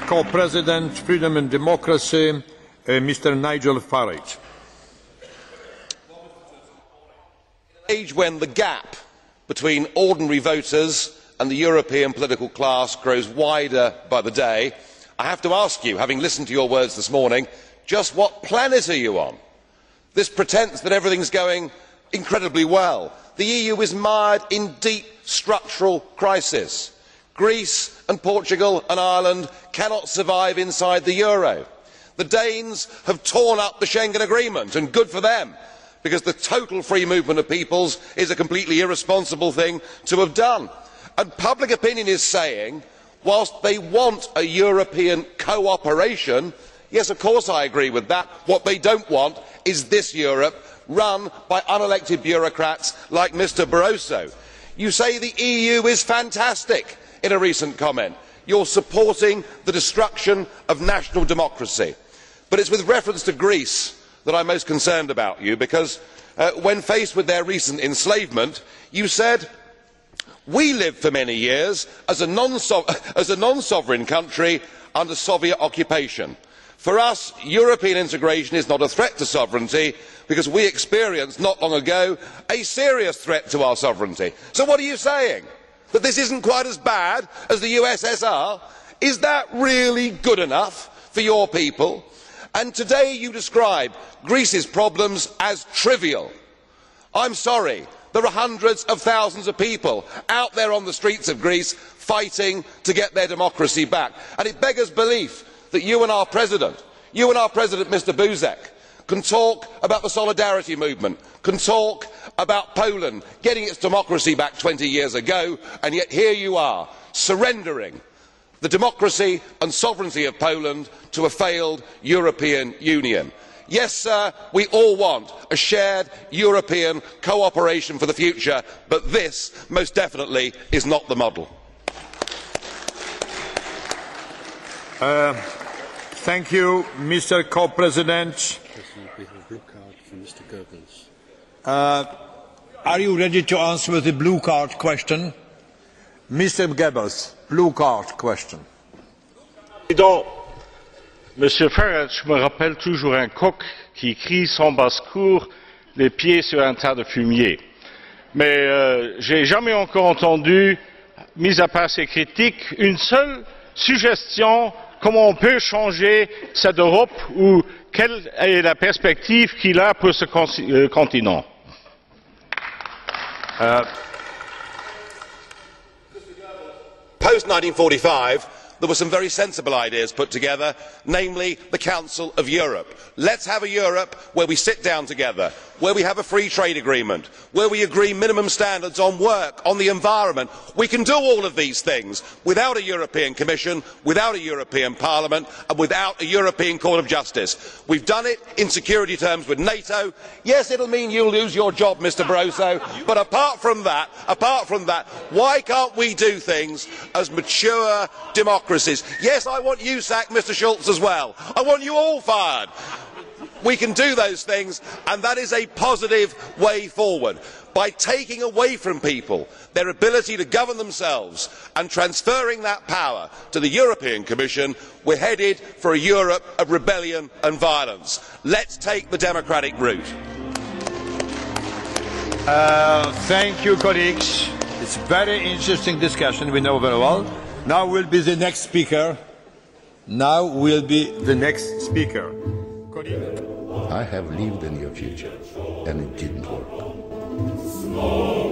Co-President, Freedom and Democracy, Mr. Nigel Farage. In an age when the gap between ordinary voters and the European political class grows wider by the day, I have to ask you, having listened to your words this morning, just what planet are you on? This pretence that everything is going incredibly well. The EU is mired in deep structural crisis. Greece and Portugal and Ireland cannot survive inside the euro. The Danes have torn up the Schengen Agreement, and good for them, because the total free movement of peoples is a completely irresponsible thing to have done. And public opinion is saying, whilst they want a European cooperation, yes, of course I agree with that, what they don't want is this Europe run by unelected bureaucrats like Mr Barroso. You say the EU is fantastic in a recent comment. You are supporting the destruction of national democracy. But it is with reference to Greece that I am most concerned about you, because when faced with their recent enslavement, you said, "We lived for many years as a non-sovereign country under Soviet occupation. For us, European integration is not a threat to sovereignty, because we experienced not long ago a serious threat to our sovereignty." So what are you saying? That this is not quite as bad as the USSR? Is that really good enough for your people? And today you describe Greece's problems as trivial. I am sorry, there are hundreds of thousands of people out there on the streets of Greece fighting to get their democracy back, and it beggars belief that you and our President, Mr Buzek, can talk about the solidarity movement, can talk about Poland getting its democracy back 20 years ago, and yet here you are, surrendering the democracy and sovereignty of Poland to a failed European Union. Yes, sir, we all want a shared European cooperation for the future, but this most definitely is not the model. Thank you, Mr. Co-President. We have a blue card from Mr. Goebbels. Are you ready to answer with the blue card question? Mr. Goebbels, blue card question. Président, Monsieur Farage me rappelle toujours un coq qui crie sans basse-cour, les pieds sur un tas de fumier. Mais je n'ai jamais encore entendu, mis à part ces critiques, une seule suggestion comment on peut changer cette Europe, ou quelle est la perspective qu'il a pour ce continent? Post 1945, there were some very sensible ideas put together, namely the Council of Europe. Let us have a Europe where we sit down together, where we have a free trade agreement, where we agree minimum standards on work, on the environment. We can do all of these things without a European Commission, without a European Parliament, and without a European Court of Justice. We have done it in security terms with NATO. Yes, it will mean you will lose your job, Mr Barroso, but apart from that, why can't we do things as mature democracies? Yes, I want you sacked, Mr Schulz, as well. I want you all fired. We can do those things, and that is a positive way forward. By taking away from people their ability to govern themselves and transferring that power to the European Commission, we are headed for a Europe of rebellion and violence. Let us take the democratic route. Thank you, colleagues. It's a very interesting discussion, we know very well. Now will be the next speaker. I have lived in your future, and it didn't work. No,